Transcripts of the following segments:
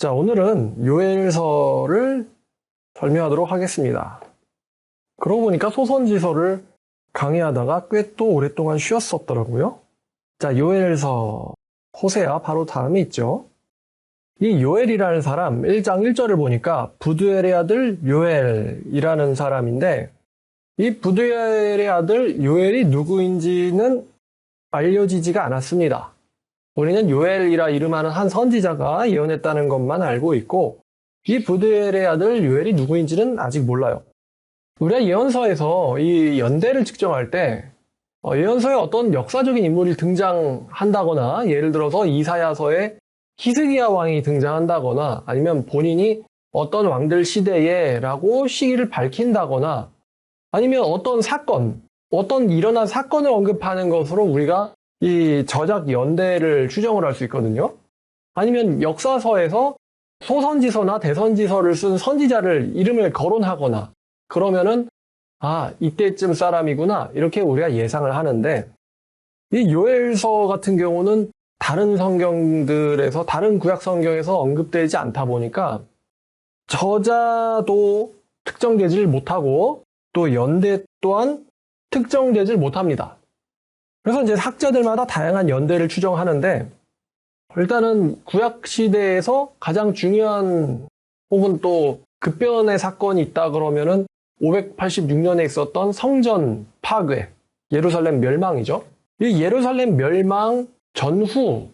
자, 오늘은 요엘서를 설명하도록 하겠습니다. 그러고 보니까 소선지서를 강의하다가 꽤 또 오랫동안 쉬었었더라고요. 자, 요엘서, 호세아 바로 다음에 있죠. 이 요엘이라는 사람 1장 1절을 보니까 부두엘의 아들 요엘이라는 사람인데, 이 부두엘의 아들 요엘이 누구인지는 알려지지가 않았습니다. 우리는 요엘이라 이름하는 한 선지자가 예언했다는 것만 알고 있고, 이 부두엘의 아들 요엘이 누구인지는 아직 몰라요. 우리가 예언서에서 이 연대를 측정할 때 예언서에 어떤 역사적인 인물이 등장한다거나, 예를 들어서 이사야서에 히스기야 왕이 등장한다거나, 아니면 본인이 어떤 왕들 시대에 라고 시기를 밝힌다거나, 아니면 어떤 사건, 어떤 일어난 사건을 언급하는 것으로 우리가 이 저작 연대를 추정을 할 수 있거든요. 아니면 역사서에서 소선지서나 대선지서를 쓴 선지자를 이름을 거론하거나, 그러면은 이때쯤 사람이구나, 이렇게 우리가 예상을 하는데, 이 요엘서 같은 경우는 다른 성경들에서, 다른 구약 성경에서 언급되지 않다 보니까 저자도 특정되질 못하고 또 연대 또한 특정되질 못합니다. 그래서 이제 학자들마다 다양한 연대를 추정하는데, 일단은 구약 시대에서 가장 중요한 혹은 또 급변의 사건이 있다 그러면은 586년에 있었던 성전 파괴, 예루살렘 멸망이죠. 이 예루살렘 멸망 전후,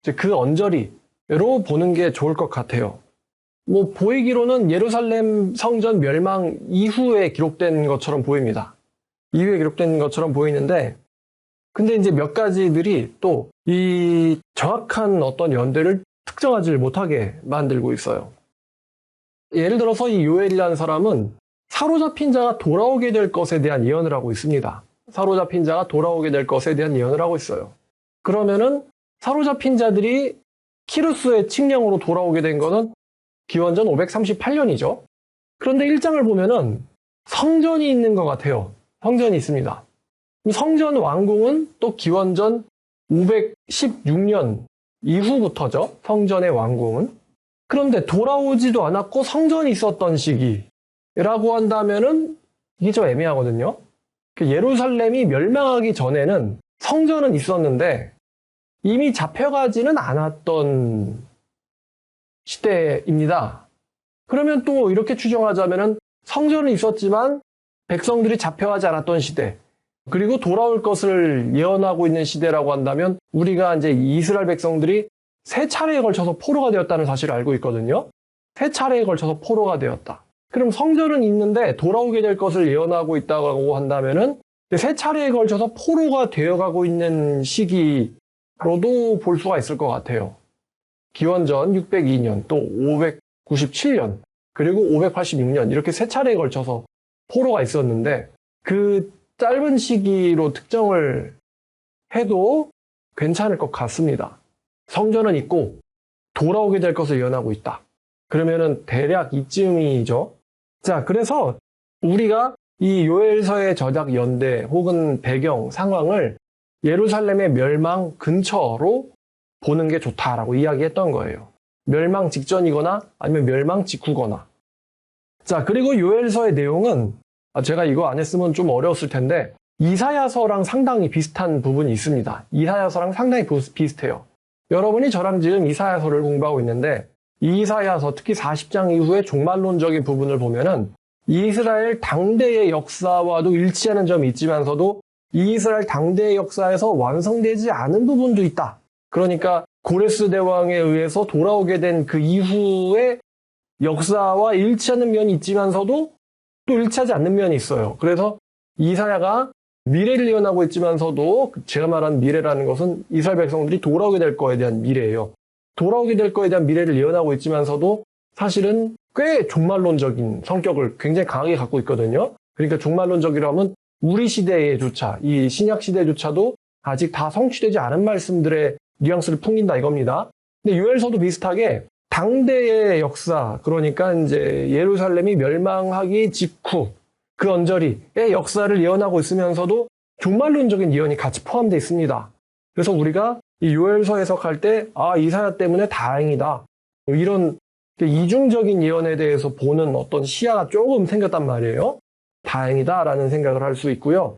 이제 그 언저리로 보는 게 좋을 것 같아요. 보이기로는 예루살렘 성전 멸망 이후에 기록된 것처럼 보입니다. 이후에 기록된 것처럼 보이는데, 근데 이제 몇 가지들이 또 이 정확한 어떤 연대를 특정하지 못하게 만들고 있어요. 예를 들어서 이 요엘이라는 사람은 사로잡힌 자가 돌아오게 될 것에 대한 예언을 하고 있습니다. 사로잡힌 자가 돌아오게 될 것에 대한 예언을 하고 있어요. 그러면은 사로잡힌 자들이 키루스의 칙령으로 돌아오게 된 거는 기원전 538년이죠. 그런데 1장을 보면은 성전이 있는 것 같아요. 성전이 있습니다. 성전 완공은 또 기원전 516년 이후부터죠. 성전의 완공은. 그런데 돌아오지도 않았고 성전이 있었던 시기라고 한다면은 이게 좀 애매하거든요. 예루살렘이 멸망하기 전에는 성전은 있었는데 이미 잡혀가지는 않았던 시대입니다. 그러면 또 이렇게 추정하자면은 성전은 있었지만 백성들이 잡혀가지 않았던 시대, 그리고 돌아올 것을 예언하고 있는 시대라고 한다면 우리가 이제 이스라엘 백성들이 세 차례에 걸쳐서 포로가 되었다는 사실을 알고 있거든요. 세 차례에 걸쳐서 포로가 되었다. 그럼 성전은 있는데 돌아오게 될 것을 예언하고 있다고 한다면은 세 차례에 걸쳐서 포로가 되어가고 있는 시기로도 볼 수가 있을 것 같아요. 기원전 602년, 또 597년, 그리고 586년 이렇게 세 차례에 걸쳐서 포로가 있었는데, 그 짧은 시기로 특정을 해도 괜찮을 것 같습니다. 성전은 있고 돌아오게 될 것을 예언하고 있다. 그러면은 대략 이쯤이죠. 자, 그래서 우리가 이 요엘서의 저작 연대 혹은 배경 상황을 예루살렘의 멸망 근처로 보는 게 좋다라고 이야기했던 거예요. 멸망 직전이거나 아니면 멸망 직후거나. 자, 그리고 요엘서의 내용은 제가 이거 안 했으면 좀 어려웠을 텐데 이사야서랑 상당히 비슷한 부분이 있습니다. 이사야서랑 상당히 비슷해요. 여러분이 저랑 지금 이사야서를 공부하고 있는데, 이사야서 특히 40장 이후의 종말론적인 부분을 보면은 이스라엘 당대의 역사와도 일치하는 점이 있지만서도 이스라엘 당대의 역사에서 완성되지 않은 부분도 있다. 그러니까 고레스 대왕에 의해서 돌아오게 된 그 이후의 역사와 일치하는 면이 있지만서도 또 일치하지 않는 면이 있어요. 그래서 이사야가 미래를 예언하고 있지만서도, 제가 말한 미래라는 것은 이스라엘 백성들이 돌아오게 될 거에 대한 미래예요. 돌아오게 될 거에 대한 미래를 예언하고 있지만서도 사실은 꽤 종말론적인 성격을 굉장히 강하게 갖고 있거든요. 그러니까 종말론적이라면 우리 시대에조차, 이 신약 시대조차도 아직 다 성취되지 않은 말씀들의 뉘앙스를 풍긴다 이겁니다. 근데 요엘서도 비슷하게 당대의 역사, 그러니까 이제 예루살렘이 멸망하기 직후 그 언저리의 역사를 예언하고 있으면서도 종말론적인 예언이 같이 포함되어 있습니다. 그래서 우리가 이 요엘서 해석할 때 이사야 때문에 다행이다, 이런 이중적인 예언에 대해서 보는 어떤 시야가 조금 생겼단 말이에요. 다행이다라는 생각을 할 수 있고요.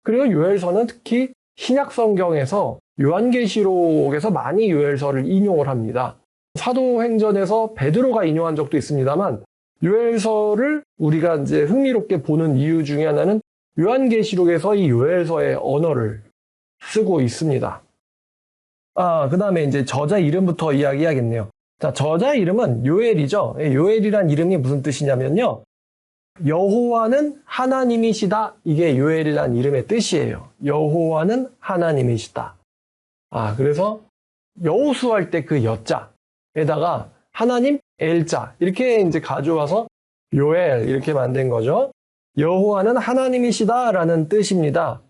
그리고 요엘서는 특히 신약 성경에서 요한계시록에서 많이 요엘서를 인용을 합니다. 사도행전에서 베드로가 인용한 적도 있습니다만 요엘서를 우리가 이제 흥미롭게 보는 이유 중에 하나는 요한계시록에서 이 요엘서의 언어를 쓰고 있습니다. 그 다음에 이제 저자 이름부터 이야기해야겠네요. 자, 저자 이름은 요엘이죠. 요엘이란 이름이 무슨 뜻이냐면요. 여호와는 하나님이시다. 이게 요엘이란 이름의 뜻이에요. 여호와는 하나님이시다. 그래서 여호수 할 때 그 여자에다가 하나님 엘자 이렇게 이제 가져와서 요엘 이렇게 만든 거죠. 여호와는 하나님이시다라는 뜻입니다.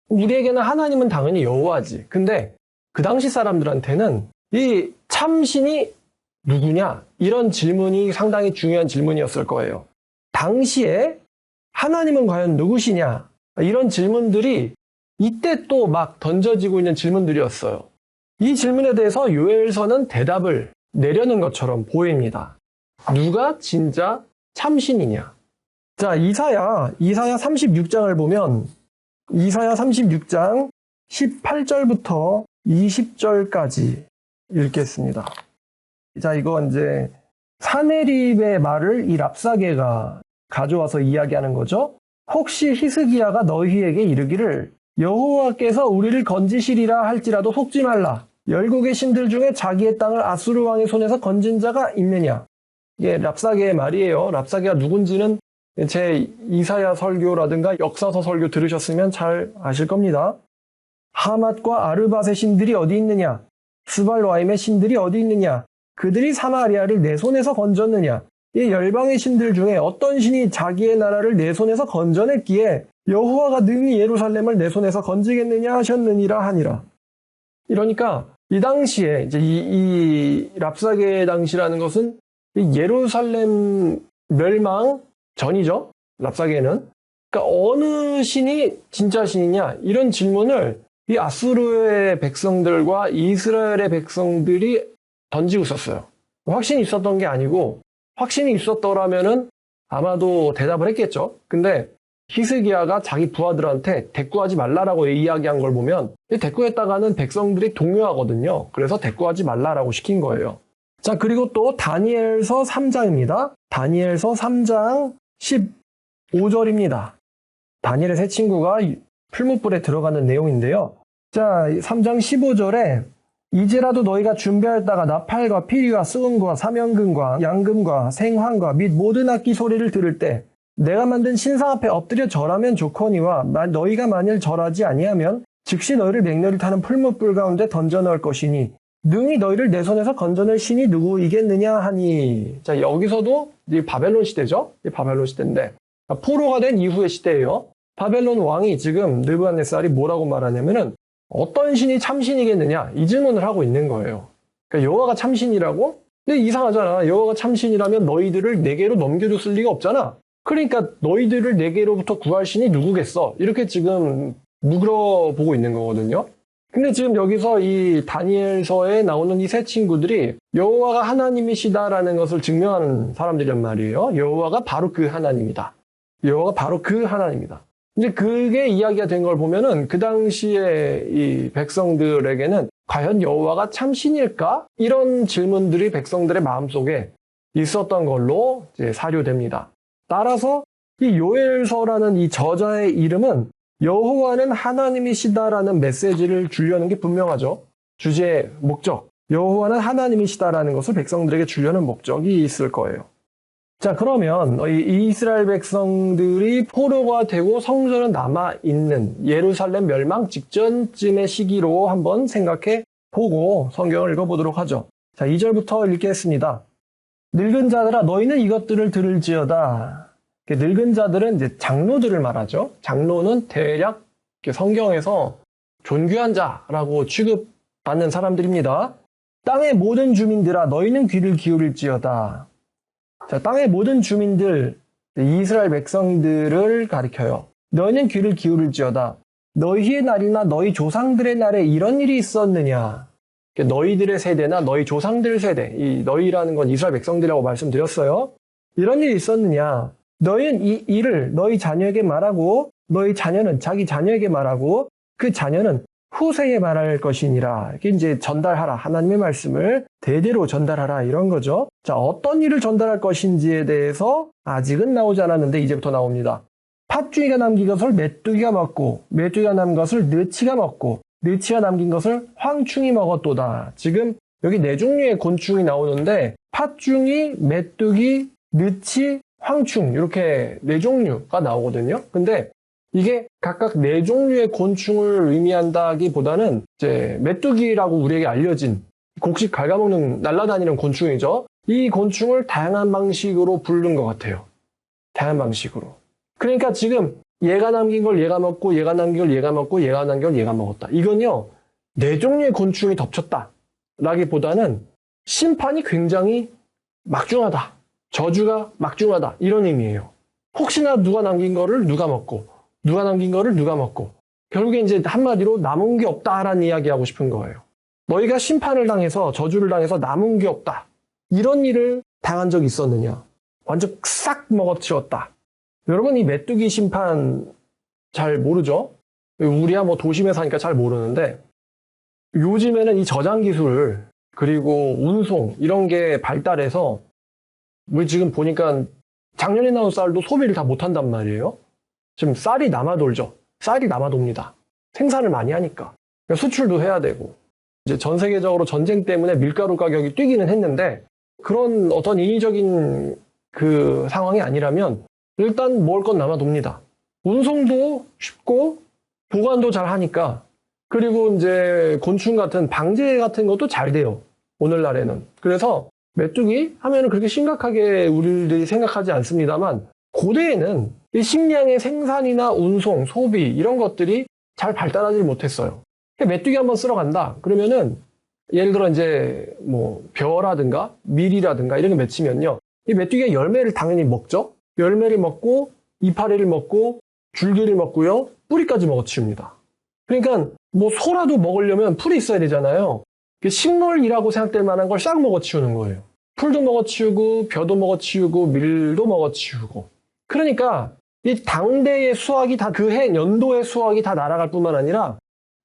우리에게는 하나님은 당연히 여호와지. 근데 그 당시 사람들한테는 이 참신이 누구냐? 이런 질문이 상당히 중요한 질문이었을 거예요. 당시에 하나님은 과연 누구시냐? 이런 질문들이 이때 또 막 던져지고 있는 질문들이었어요. 이 질문에 대해서 요엘서는 대답을 내려는 것처럼 보입니다. 누가 진짜 참신이냐? 자, 이사야 36장을 보면 이사야 36장 18절부터 20절까지 읽겠습니다. 자, 이거 이제 사네립의 말을 이 랍사게가 가져와서 이야기하는 거죠. 혹시 히스기야가 너희에게 이르기를 여호와께서 우리를 건지시리라 할지라도 속지 말라. 열국의 신들 중에 자기의 땅을 아수르 왕의 손에서 건진 자가 있느냐. 이게 랍사게의 말이에요. 랍사게가 누군지는 제 이사야 설교라든가 역사서 설교 들으셨으면 잘 아실 겁니다. 하맛과 아르밧의 신들이 어디 있느냐? 스발와임의 신들이 어디 있느냐? 그들이 사마리아를 내 손에서 건졌느냐? 이 열방의 신들 중에 어떤 신이 자기의 나라를 내 손에서 건져냈기에 여호와가 능히 예루살렘을 내 손에서 건지겠느냐 하셨느니라 하니라. 이러니까 이 당시에 이제 이 랍사게 당시라는 것은 예루살렘 멸망 전이죠. 랍사게는. 그러니까 어느 신이 진짜 신이냐 이런 질문을 이 아수르의 백성들과 이스라엘의 백성들이 던지고 있었어요. 확신이 있었던 게 아니고 확신이 있었더라면은 아마도 대답을 했겠죠. 근데 히스기야가 자기 부하들한테 대꾸하지 말라라고 이야기한 걸 보면 대꾸했다가는 백성들이 동요하거든요. 그래서 대꾸하지 말라라고 시킨 거예요. 자, 그리고 또 다니엘서 3장입니다. 다니엘서 3장 15절입니다. 다니엘의 세 친구가 풀무불에 들어가는 내용인데요. 자, 3장 15절에 이제라도 너희가 준비하였다가 나팔과 피리와 수금과 사면금과 양금과 생황과 및 모든 악기 소리를 들을 때 내가 만든 신상 앞에 엎드려 절하면 좋거니와 너희가 만일 절하지 아니하면 즉시 너희를 맹렬히 타는 풀무불 가운데 던져 넣을 것이니 능히 너희를 내 손에서 건져낼 신이 누구이겠느냐 하니. 자, 여기서도 이 바벨론 시대죠. 이 바벨론 시대인데 포로가 된 이후의 시대예요. 바벨론 왕이 지금 느부갓네살이 뭐라고 말하냐면은 어떤 신이 참신이겠느냐 이 질문을 하고 있는 거예요. 그러니까 여호와가 참신이라고? 근데 이상하잖아. 여호와가 참신이라면 너희들을 내게로 넘겨줬을 리가 없잖아. 그러니까 너희들을 내게로부터 구할 신이 누구겠어? 이렇게 지금 물어보고 있는 거거든요. 근데 지금 여기서 이 다니엘서에 나오는 이 세 친구들이 여호와가 하나님이시다라는 것을 증명하는 사람들이란 말이에요. 여호와가 바로 그 하나님이다. 여호와가 바로 그 하나님이다. 이제 그게 이야기가 된 걸 보면은 그 당시에 이 백성들에게는 과연 여호와가 참신일까? 이런 질문들이 백성들의 마음속에 있었던 걸로 이제 사료됩니다. 따라서 이 요엘서라는 이 저자의 이름은 여호와는 하나님이시다라는 메시지를 주려는 게 분명하죠. 주제의 목적. 여호와는 하나님이시다라는 것을 백성들에게 주려는 목적이 있을 거예요. 자, 그러면 이 이스라엘 백성들이 포로가 되고 성전은 남아있는 예루살렘 멸망 직전쯤의 시기로 한번 생각해 보고 성경을 읽어보도록 하죠. 자, 2절부터 읽겠습니다. 늙은 자들아 너희는 이것들을 들을지어다. 늙은 자들은 이제 장로들을 말하죠. 장로는 대략 성경에서 존귀한 자라고 취급받는 사람들입니다. 땅의 모든 주민들아 너희는 귀를 기울일지어다. 자, 땅의 모든 주민들, 이스라엘 백성들을 가리켜요. 너희는 귀를 기울일지어다. 너희의 날이나 너희 조상들의 날에 이런 일이 있었느냐. 너희들의 세대나 너희 조상들 세대, 이 너희라는 건 이스라엘 백성들이라고 말씀드렸어요. 이런 일이 있었느냐? 너희는 이 일을 너희 자녀에게 말하고 너희 자녀는 자기 자녀에게 말하고 그 자녀는 후세에 말할 것이니라. 이렇게 이제 전달하라. 하나님의 말씀을 대대로 전달하라. 이런 거죠. 자, 어떤 일을 전달할 것인지에 대해서 아직은 나오지 않았는데 이제부터 나옵니다. 팥주기가 남긴 것을 메뚜기가 먹고 메뚜기가 남긴 것을 느치가 먹고 느치가 남긴 것을 황충이 먹었도다. 지금 여기 네 종류의 곤충이 나오는데 팥중이, 메뚜기, 느치, 황충 이렇게 네 종류가 나오거든요. 근데 이게 각각 네 종류의 곤충을 의미한다기보다는 이제 메뚜기라고 우리에게 알려진 곡식 갉아먹는 날아다니는 곤충이죠. 이 곤충을 다양한 방식으로 부른 것 같아요. 다양한 방식으로. 그러니까 지금 얘가 남긴 걸 얘가 먹고 얘가 남긴 걸 얘가 먹고 얘가 남긴 걸 얘가 먹었다. 이건요. 네 종류의 곤충이 덮쳤다. 라기보다는 심판이 굉장히 막중하다. 저주가 막중하다. 이런 의미예요. 혹시나 누가 남긴 거를 누가 먹고 누가 남긴 거를 누가 먹고 결국에 이제 한마디로 남은 게 없다라는 이야기하고 싶은 거예요. 너희가 심판을 당해서 저주를 당해서 남은 게 없다. 이런 일을 당한 적이 있었느냐? 완전 싹 먹어치웠다. 여러분 이 메뚜기 심판 잘 모르죠? 우리야 뭐 도심에 사니까 잘 모르는데 요즘에는 이 저장 기술 그리고 운송 이런 게 발달해서 우리 지금 보니까 작년에 나온 쌀도 소비를 다 못한단 말이에요. 지금 쌀이 남아돌죠. 쌀이 남아돕니다. 생산을 많이 하니까. 그러니까 수출도 해야 되고 이제 전 세계적으로 전쟁 때문에 밀가루 가격이 뛰기는 했는데 그런 어떤 인위적인 그 상황이 아니라면 일단 먹을 건 남아돕니다. 운송도 쉽고 보관도 잘 하니까 그리고 이제 곤충 같은 방제 같은 것도 잘 돼요. 오늘날에는. 그래서 메뚜기 하면은 그렇게 심각하게 우리들이 생각하지 않습니다만 고대에는 이 식량의 생산이나 운송, 소비 이런 것들이 잘 발달하지 못했어요. 메뚜기 한번 쓸어 간다. 그러면은 예를 들어 이제 뭐 벼라든가 밀이라든가 이런 거 맺히면요. 이 메뚜기가 열매를 당연히 먹죠. 열매를 먹고 이파리를 먹고 줄기를 먹고요. 뿌리까지 먹어치웁니다. 그러니까 뭐 소라도 먹으려면 풀이 있어야 되잖아요. 식물이라고 생각될 만한 걸 싹 먹어치우는 거예요. 풀도 먹어치우고 벼도 먹어치우고 밀도 먹어치우고. 그러니까 이 당대의 수확이 다 그 해 연도의 수확이 다 날아갈 뿐만 아니라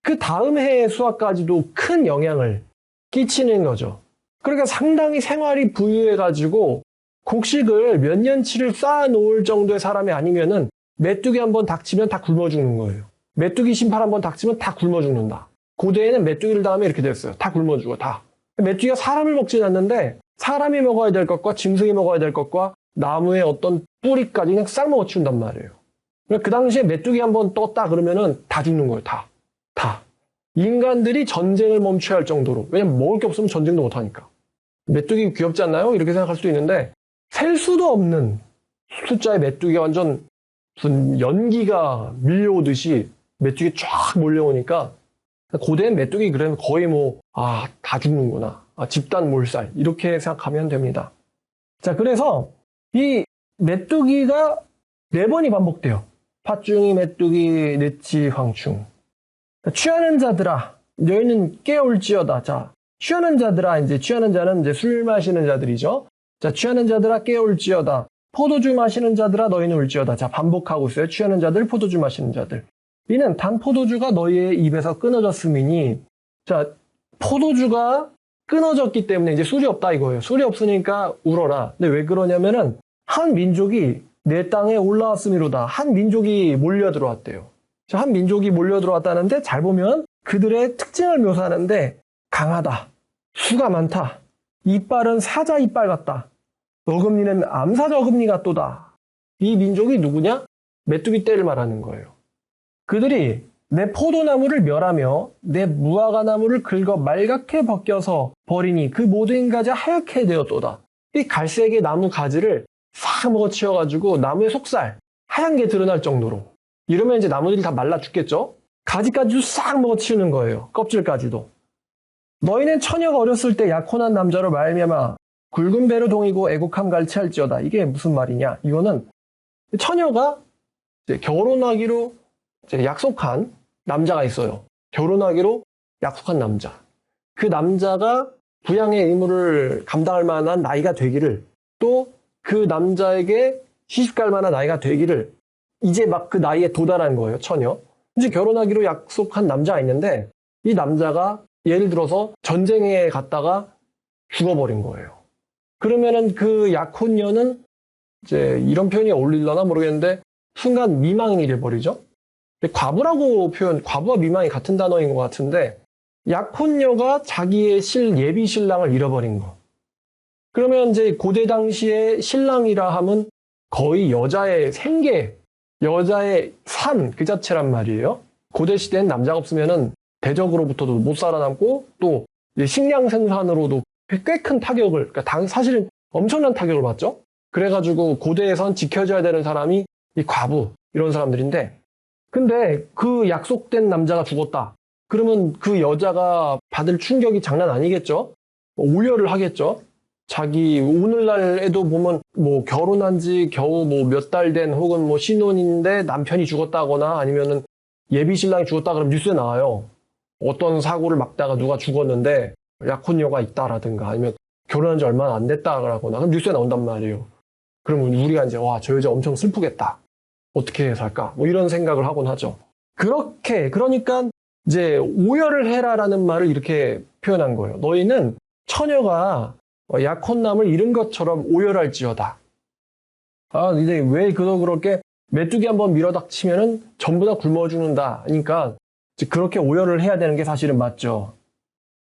그 다음 해의 수확까지도 큰 영향을 끼치는 거죠. 그러니까 상당히 생활이 부유해가지고 곡식을 몇 년치를 쌓아놓을 정도의 사람이 아니면은 메뚜기 한번 닥치면 다 굶어 죽는 거예요. 메뚜기 심판 한번 닥치면 다 굶어 죽는다. 고대에는 메뚜기를 당하면 이렇게 됐어요. 다 굶어 죽어, 다. 메뚜기가 사람을 먹진 않는데 사람이 먹어야 될 것과 짐승이 먹어야 될 것과 나무의 어떤 뿌리까지 그냥 싹 먹어치운단 말이에요. 그 당시에 메뚜기 한번 떴다 그러면은 다 죽는 거예요, 다. 다. 인간들이 전쟁을 멈춰야 할 정도로. 왜냐면 먹을 게 없으면 전쟁도 못하니까. 메뚜기 귀엽지 않나요? 이렇게 생각할 수도 있는데 셀 수도 없는 숫자의 메뚜기가 완전 무슨 연기가 밀려오듯이 메뚜기 쫙 몰려오니까 고대엔 메뚜기 그러면 거의 뭐 다 죽는구나. 집단 몰살 이렇게 생각하면 됩니다. 자, 그래서 이 메뚜기가 4번이 반복돼요. 팥중이, 메뚜기, 느치, 황충. 취하는 자들아, 너희는 깨어올지어다. 자, 취하는 자들아, 이제 취하는 자는 이제 술 마시는 자들이죠. 자, 취하는 자들아 깨어올지어다. 포도주 마시는 자들아 너희는 울지어다. 자, 반복하고 있어요. 취하는 자들, 포도주 마시는 자들. 이는 단 포도주가 너희의 입에서 끊어졌음이니. 자, 포도주가 끊어졌기 때문에 이제 술이 없다 이거예요. 술이 없으니까 울어라. 근데 왜 그러냐면은 한 민족이 내 땅에 올라왔음이로다. 한 민족이 몰려 들어왔대요. 자, 한 민족이 몰려 들어왔다는데 잘 보면 그들의 특징을 묘사하는데 강하다. 수가 많다. 이빨은 사자 이빨 같다. 어금니는 암사자 어금니 같도다. 이 민족이 누구냐? 메뚜기 떼를 말하는 거예요. 그들이 내 포도나무를 멸하며 내 무화과나무를 긁어 말갛게 벗겨서 버리니 그 모든 가지 하얗게 되었도다. 이 갈색의 나무 가지를 싹 먹어치워가지고 나무의 속살 하얀 게 드러날 정도로. 이러면 이제 나무들이 다 말라 죽겠죠? 가지까지도 싹 먹어치우는 거예요. 껍질까지도. 너희는 처녀가 어렸을 때 약혼한 남자로 말미암아 굵은 배로 동이고 애곡함 갈취할지어다. 이게 무슨 말이냐? 이거는 처녀가 이제 결혼하기로 이제 약속한 남자가 있어요. 결혼하기로 약속한 남자. 그 남자가 부양의 의무를 감당할 만한 나이가 되기를, 또 그 남자에게 시집갈 만한 나이가 되기를, 이제 막 그 나이에 도달한 거예요, 처녀. 이제 결혼하기로 약속한 남자가 있는데 이 남자가 예를 들어서 전쟁에 갔다가 죽어버린 거예요. 그러면은 그 약혼녀는 이제 이런 표현이 어울리려나 모르겠는데 순간 미망인이 돼버리죠. 과부라고 과부와 미망이 같은 단어인 것 같은데 약혼녀가 자기의 예비 신랑을 잃어버린 거. 그러면 이제 고대 당시에 신랑이라 하면 거의 여자의 생계, 여자의 삶 그 자체란 말이에요. 고대 시대엔 남자가 없으면은 대적으로부터도 못 살아남고 또 식량 생산으로도 꽤 큰 타격을, 그러니까 사실은 엄청난 타격을 받죠. 그래가지고 고대에선 지켜줘야 되는 사람이 이 과부 이런 사람들인데, 근데 그 약속된 남자가 죽었다. 그러면 그 여자가 받을 충격이 장난 아니겠죠? 오열을 하겠죠? 자기 오늘날에도 보면 뭐 결혼한 지 겨우 뭐 몇 달 된 혹은 뭐 신혼인데 남편이 죽었다거나 아니면은 예비 신랑이 죽었다 그러면 뉴스에 나와요. 어떤 사고를 막다가 누가 죽었는데 약혼녀가 있다라든가 아니면 결혼한 지 얼마 안 됐다라거나 그럼 뉴스에 나온단 말이에요. 그러면 우리가 이제 와, 저 여자 엄청 슬프겠다. 어떻게 살까? 뭐 이런 생각을 하곤 하죠. 그러니까 이제 오열을 해라라는 말을 이렇게 표현한 거예요. 너희는 처녀가 약혼남을 잃은 것처럼 오열할지어다. 아, 이제 왜 그렇게 메뚜기 한번 밀어닥치면은 전부 다 굶어 죽는다. 그러니까 그렇게 오열을 해야 되는 게 사실은 맞죠.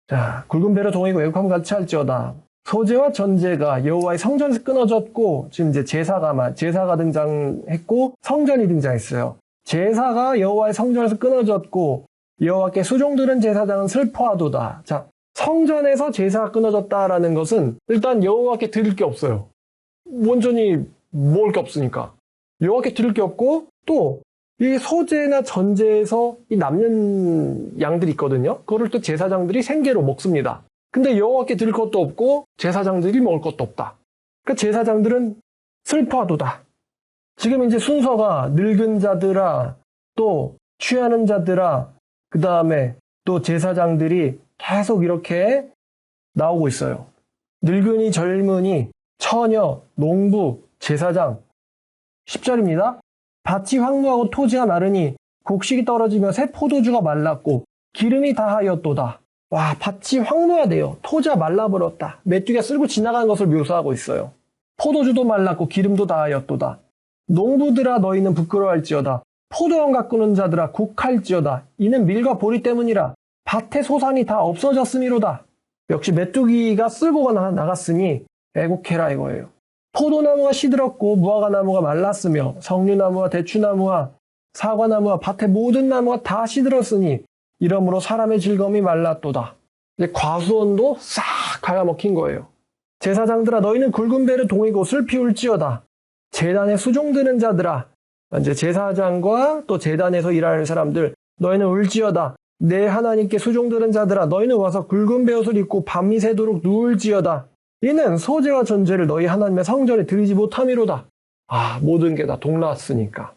자, 굵은 배로 동이고 애국함 같이 할지어다. 소재와 전제가 여호와의 성전에서 끊어졌고 지금 이제 제사가 등장했고 성전이 등장했어요. 제사가 여호와의 성전에서 끊어졌고 여호와께 수종드는 제사장은 슬퍼하도다. 자, 성전에서 제사가 끊어졌다라는 것은 일단 여호와께 드릴 게 없어요. 온전히 먹을 게 없으니까. 여호와께 드릴 게 없고 또 이 소재나 전제에서 이 남는 양들이 있거든요. 그거를 또 제사장들이 생계로 먹습니다. 근데 여호와께 드릴 것도 없고 제사장들이 먹을 것도 없다. 그러니까 제사장들은 슬퍼하도다. 지금 이제 순서가 늙은 자들아, 또 취하는 자들아, 그 다음에 또 제사장들이 계속 이렇게 나오고 있어요. 늙은이, 젊은이, 처녀, 농부, 제사장. 10절입니다. 밭이 황무하고 토지가 마르니 곡식이 떨어지며 새 포도주가 말랐고 기름이 다하였도다. 와, 밭이 황무하대요. 토지가 말라버렸다. 메뚜기가 쓸고 지나간 것을 묘사하고 있어요. 포도주도 말랐고 기름도 다하였도다. 농부들아 너희는 부끄러워할지어다. 포도원 가꾸는 자들아 곡할지어다. 이는 밀과 보리 때문이라. 밭의 소산이 다 없어졌음이로다. 역시 메뚜기가 쓸고 나갔으니 애곡해라 이거예요. 포도나무가 시들었고 무화과나무가 말랐으며 석류나무와 대추나무와 사과나무와 밭의 모든 나무가 다 시들었으니 이러므로 사람의 즐거움이 말랐도다. 이제 과수원도 싹 갉아먹힌 거예요. 제사장들아 너희는 굵은 배를 동이고 슬피 울지어다. 제단에 수종드는 자들아, 이제 제사장과 또 제단에서 일하는 사람들, 너희는 울지어다. 내 하나님께 수종드는 자들아 너희는 와서 굵은 베옷을 입고 밤이 새도록 누울지어다. 이는 소재와 전제를 너희 하나님의 성전에 드리지 못함이로다. 아, 모든 게 다 동났으니까.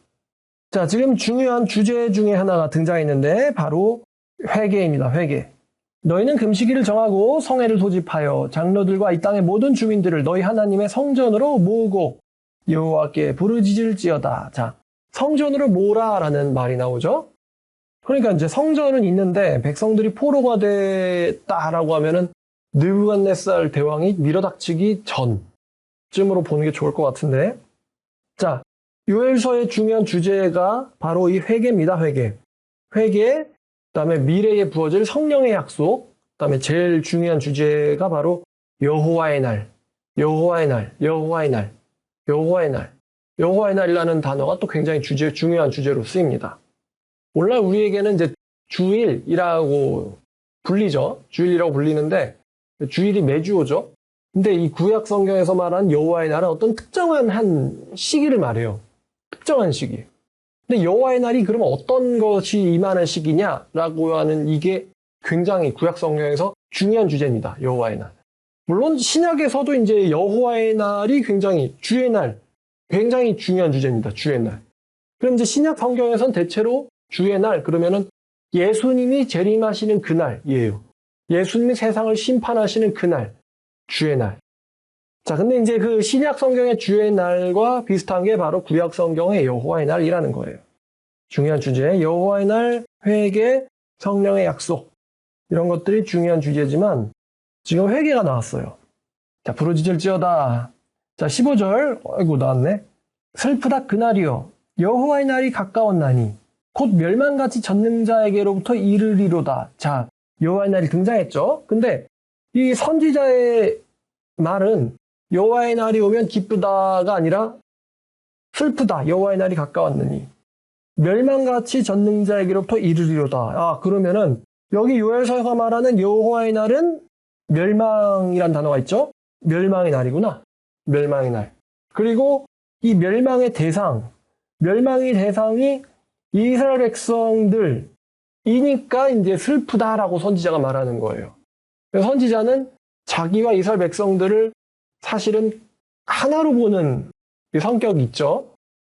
자, 지금 중요한 주제 중에 하나가 등장했는데 바로 회개입니다. 회개. 너희는 금식일을 정하고 성회를 소집하여 장로들과 이 땅의 모든 주민들을 너희 하나님의 성전으로 모으고 여호와께 부르짖을지어다. 자, 성전으로 모으라라는 말이 나오죠. 그러니까 이제 성전은 있는데 백성들이 포로가 됐다라고 하면은 느부갓네살 대왕이 밀어닥치기 전쯤으로 보는 게 좋을 것 같은데. 자, 요엘서의 중요한 주제가 바로 이 회개입니다. 회개. 회개, 그다음에 미래에 부어질 성령의 약속, 그다음에 제일 중요한 주제가 바로 여호와의 날, 여호와의 날, 여호와의 날, 여호와의 날. 여호와의 날이라는 단어가 또 굉장히 중요한 주제로 쓰입니다. 오늘날 우리에게는 이제 주일이라고 불리죠. 주일이라고 불리는데 주일이 매주 오죠. 근데 이 구약 성경에서 말하는 여호와의 날은 어떤 특정한 한 시기를 말해요. 특정한 시기. 근데 여호와의 날이 그러면 어떤 것이 임하는 시기냐라고 하는 이게 굉장히 구약 성경에서 중요한 주제입니다. 여호와의 날. 물론 신약에서도 이제 여호와의 날이 굉장히 주의 날, 굉장히 중요한 주제입니다. 주의 날. 그럼 이제 신약 성경에서는 대체로 주의 날 그러면은 예수님이 재림하시는 그날이에요. 예수님이 세상을 심판하시는 그날, 주의 날. 자, 근데 이제 그 신약 성경의 주의 날과 비슷한 게 바로 구약 성경의 여호와의 날이라는 거예요. 중요한 주제, 여호와의 날, 회개, 성령의 약속. 이런 것들이 중요한 주제지만 지금 회개가 나왔어요. 자, 부르짖을지어다. 자, 15절. 아이고, 나왔네. 슬프다 그날이여. 여호와의 날이 가까웠나니 곧 멸망같이 전능자에게로부터 이르리로다. 자, 여호와의 날이 등장했죠. 근데 이 선지자의 말은 여호와의 날이 오면 기쁘다가 아니라 슬프다. 여호와의 날이 가까웠느니 멸망같이 전능자에게로부터 이르리로다. 아, 그러면은 여기 요엘서가 말하는 여호와의 날은 멸망이란 단어가 있죠. 멸망의 날이구나. 멸망의 날. 그리고 이 멸망의 대상이 이스라엘 백성들이니까 이제 슬프다라고 선지자가 말하는 거예요. 선지자는 자기와 이스라엘 백성들을 사실은 하나로 보는 성격이 있죠.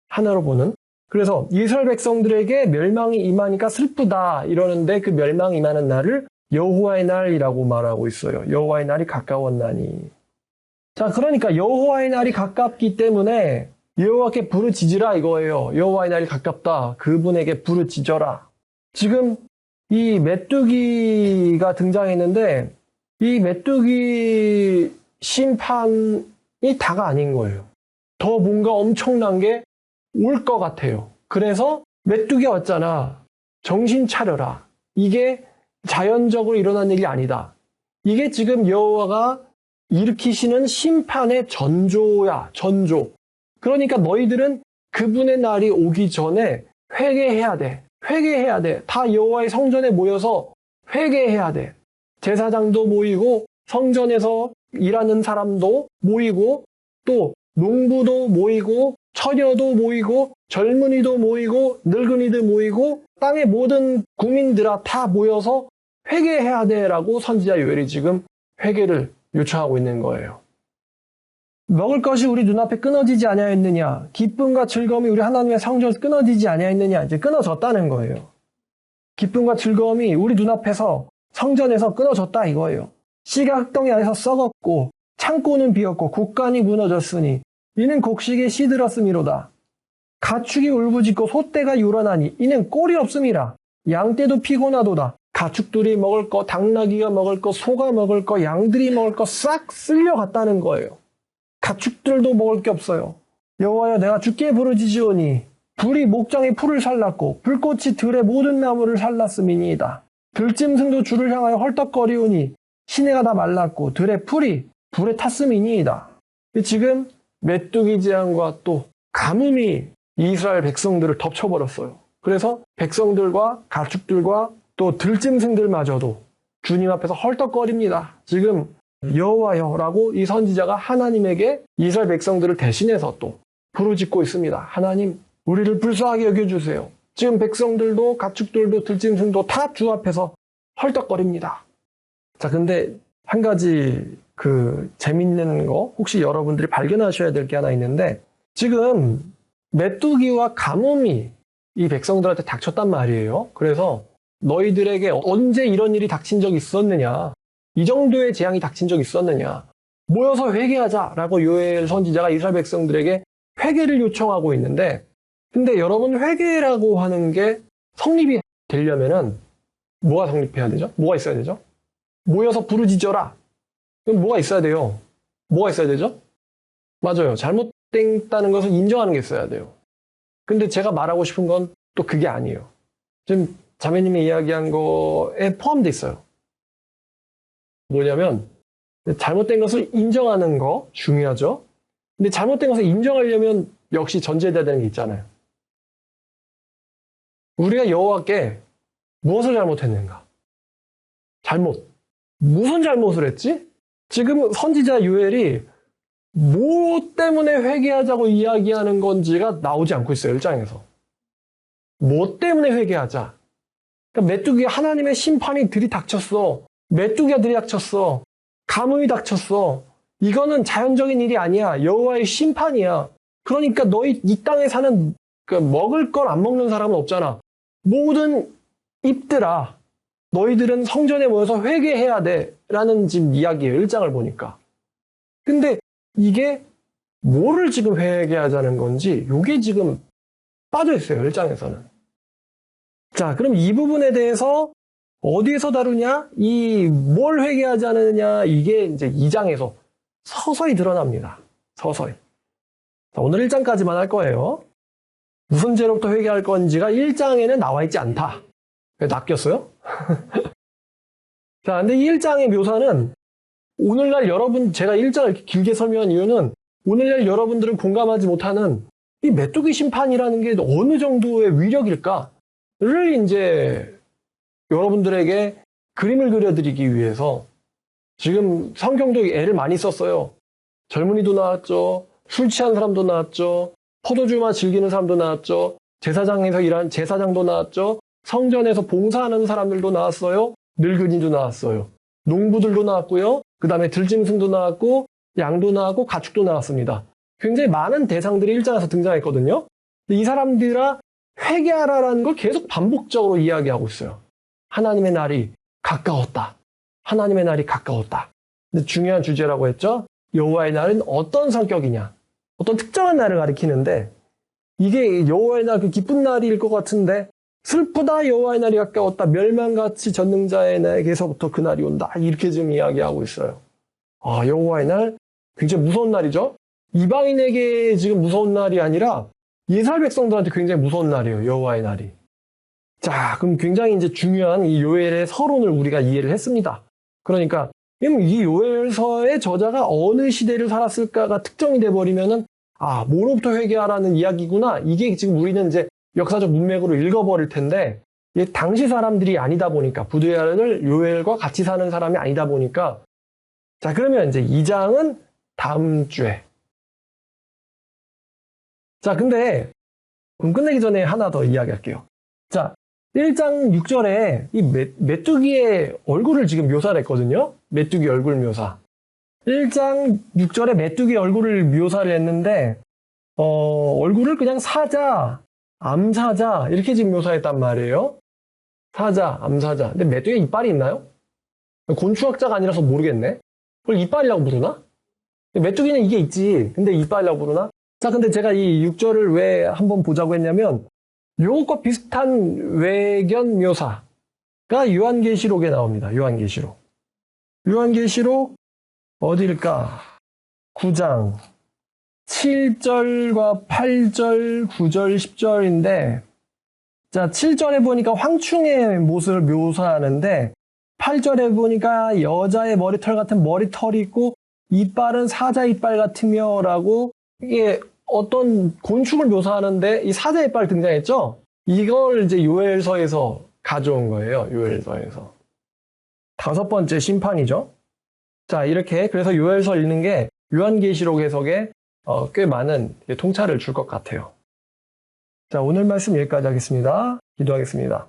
하나로 보는. 그래서 이스라엘 백성들에게 멸망이 임하니까 슬프다 이러는데 그 멸망이 임하는 날을 여호와의 날이라고 말하고 있어요. 여호와의 날이 가까웠나니. 자, 그러니까 여호와의 날이 가깝기 때문에 여호와께 부르짖으라 이거예요. 여호와의 날이 가깝다. 그분에게 부르짖어라. 지금 이 메뚜기가 등장했는데 이 메뚜기 심판이 다가 아닌 거예요. 더 뭔가 엄청난 게 올 것 같아요. 그래서 메뚜기가 왔잖아. 정신 차려라. 이게 자연적으로 일어난 일이 아니다. 이게 지금 여호와가 일으키시는 심판의 전조야. 전조. 그러니까 너희들은 그분의 날이 오기 전에 회개해야 돼. 회개해야 돼. 다 여호와의 성전에 모여서 회개해야 돼. 제사장도 모이고 성전에서 일하는 사람도 모이고 또 농부도 모이고 처녀도 모이고 젊은이도 모이고 늙은이도 모이고 땅의 모든 국민들아 다 모여서 회개해야 돼라고 선지자 요엘이 지금 회개를 요청하고 있는 거예요. 먹을 것이 우리 눈앞에 끊어지지 아니하였느냐. 기쁨과 즐거움이 우리 하나님의 성전에서 끊어지지 아니하였느냐. 이제 끊어졌다는 거예요. 기쁨과 즐거움이 우리 눈앞에서 성전에서 끊어졌다 이거예요. 씨가 흙덩이 안에서 썩었고 창고는 비었고 곡간이 무너졌으니 이는 곡식에 시들었음이로다. 가축이 울부짖고 소떼가 요란하니 이는 꼴이 없음이라. 양떼도 피곤하도다. 가축들이 먹을 거, 당나귀가 먹을 거, 소가 먹을 거, 양들이 먹을 거 싹 쓸려갔다는 거예요. 가축들도 먹을 게 없어요. 여호와여 내가 주께 부르짖으오니 불이 목장의 풀을 살랐고 불꽃이 들의 모든 나무를 살랐음이니이다. 들짐승도 주를 향하여 헐떡거리오니 시내가 다 말랐고 들의 풀이 불에 탔음이니이다. 지금 메뚜기 재앙과 또 가뭄이 이스라엘 백성들을 덮쳐버렸어요. 그래서 백성들과 가축들과 또 들짐승들마저도 주님 앞에서 헐떡거립니다. 지금 여호와여라고 이 선지자가 하나님에게 이스라엘 백성들을 대신해서 또 부르짖고 있습니다. 하나님, 우리를 불쌍하게 여겨주세요. 지금 백성들도 가축들도 들짐승도 다 주 앞에서 헐떡거립니다. 자, 근데 한 가지 재밌는 거 혹시 여러분들이 발견하셔야 될 게 하나 있는데 지금 메뚜기와 가뭄이 이 백성들한테 닥쳤단 말이에요. 그래서 너희들에게 언제 이런 일이 닥친 적이 있었느냐? 이 정도의 재앙이 닥친 적이 있었느냐? 모여서 회개하자라고 요엘 선지자가 이스라엘 백성들에게 회개를 요청하고 있는데 근데 여러분 회개라고 하는 게 성립이 되려면은 뭐가 성립해야 되죠? 뭐가 있어야 되죠? 모여서 부르짖어라. 그럼 뭐가 있어야 돼요? 뭐가 있어야 되죠? 맞아요. 잘못됐다는 것을 인정하는 게 있어야 돼요. 근데 제가 말하고 싶은 건 또 그게 아니에요. 지금 자매님이 이야기한 거에 포함되어 있어요. 뭐냐면 잘못된 것을 인정하는 거 중요하죠. 근데 잘못된 것을 인정하려면 역시 전제돼야 되는 게 있잖아요. 우리가 여호와께 무엇을 잘못했는가? 무슨 잘못을 했지? 지금 선지자 요엘이 뭐 때문에 회개하자고 이야기하는 건지가 나오지 않고 있어요. 1장에서. 뭐 때문에 회개하자? 그러니까 메뚜기가 하나님의 심판이 들이닥쳤어. 메뚜기가 들이닥쳤어. 가뭄이 닥쳤어. 이거는 자연적인 일이 아니야. 여호와의 심판이야. 그러니까 너희 이 땅에 사는 먹을 걸 안 먹는 사람은 없잖아. 모든 잎들아, 너희들은 성전에 모여서 회개해야 돼. 라는 지금 이야기예요. 1장을 보니까. 근데 이게 뭐를 지금 회개하자는 건지 이게 지금 빠져있어요. 1장에서는. 자, 그럼 이 부분에 대해서 어디에서 다루냐? 이 뭘 회개하자느냐? 이게 이제 2장에서 서서히 드러납니다. 서서히. 자, 오늘 1장까지만 할 거예요. 무슨 죄로부터 회개할 건지가 1장에는 나와 있지 않다. 왜 낚였어요? 자, 근데 이 1장의 묘사는 오늘날 여러분, 제가 1장을 이렇게 길게 설명한 이유는 오늘날 여러분들은 공감하지 못하는 이 메뚜기 심판이라는 게 어느 정도의 위력일까를 이제 여러분들에게 그림을 그려드리기 위해서 지금 성경도 애를 많이 썼어요. 젊은이도 나왔죠. 술 취한 사람도 나왔죠. 포도주만 즐기는 사람도 나왔죠. 제사장에서 일하는 제사장도 나왔죠. 성전에서 봉사하는 사람들도 나왔어요. 늙은이도 나왔어요. 농부들도 나왔고요. 그 다음에 들짐승도 나왔고 양도 나왔고 가축도 나왔습니다. 굉장히 많은 대상들이 1장에서 등장했거든요. 이 사람들아 회개하라라는 걸 계속 반복적으로 이야기하고 있어요. 하나님의 날이 가까웠다. 하나님의 날이 가까웠다. 근데 중요한 주제라고 했죠. 여호와의 날은 어떤 성격이냐. 어떤 특정한 날을 가리키는데 이게 여호와의 날 그 기쁜 날일 것 같은데 슬프다 여호와의 날이 가까웠다. 멸망같이 전능자의 날에게서부터 그 날이 온다. 이렇게 지금 이야기하고 있어요. 아, 여호와의 날 굉장히 무서운 날이죠. 이방인에게 지금 무서운 날이 아니라 이스라엘 백성들한테 굉장히 무서운 날이에요. 여호와의 날이. 자, 그럼 굉장히 이제 중요한 이 요엘의 서론을 우리가 이해를 했습니다. 그러니까 이 요엘서의 저자가 어느 시대를 살았을까가 특정이 돼버리면은 아, 뭐로부터 회개하라는 이야기구나. 이게 지금 우리는 이제 역사적 문맥으로 읽어버릴 텐데 이게 당시 사람들이 아니다 보니까 부두엘을 요엘과 같이 사는 사람이 아니다 보니까 자, 그러면 이제 2장은 다음 주에. 자, 근데 그럼 끝내기 전에 하나 더 이야기할게요. 자, 1장 6절에 이 메뚜기의 얼굴을 지금 묘사를 했거든요. 메뚜기 얼굴 묘사. 1장 6절에 메뚜기 얼굴을 묘사를 했는데 얼굴을 그냥 사자, 암사자 이렇게 지금 묘사했단 말이에요. 사자, 암사자. 근데 메뚜기에 이빨이 있나요? 곤충학자가 아니라서 모르겠네. 그걸 이빨이라고 부르나? 메뚜기는 이게 있지. 근데 이빨이라고 부르나? 자, 근데 제가 이 6절을 왜 한번 보자고 했냐면 요것과 비슷한 외견 묘사가 요한계시록에 나옵니다. 요한계시록. 요한계시록 어디일까? 9장 7절과 8절, 9절, 10절인데 자, 7절에 보니까 황충의 모습을 묘사하는데 8절에 보니까 여자의 머리털 같은 머리털이 있고 이빨은 사자 이빨 같으며 라고 이게 어떤 곤충을 묘사하는데 이 사자 이빨 등장했죠? 이걸 이제 요엘서에서 가져온 거예요. 요엘서에서. 5번째 심판이죠. 자, 이렇게 그래서 요엘서 읽는 게 요한계시록 해석에 꽤 많은 통찰을 줄 것 같아요. 자, 오늘 말씀 여기까지 하겠습니다. 기도하겠습니다.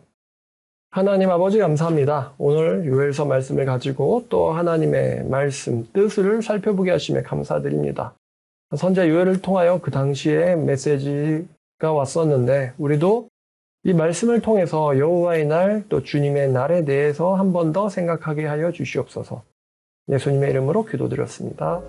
하나님 아버지 감사합니다. 오늘 요엘서 말씀을 가지고 또 하나님의 말씀, 뜻을 살펴보게 하심에 감사드립니다. 선지자 요엘을 통하여 그 당시에 메시지가 왔었는데 우리도 이 말씀을 통해서 여호와의 날 또 주님의 날에 대해서 한 번 더 생각하게 하여 주시옵소서. 예수님의 이름으로 기도드렸습니다.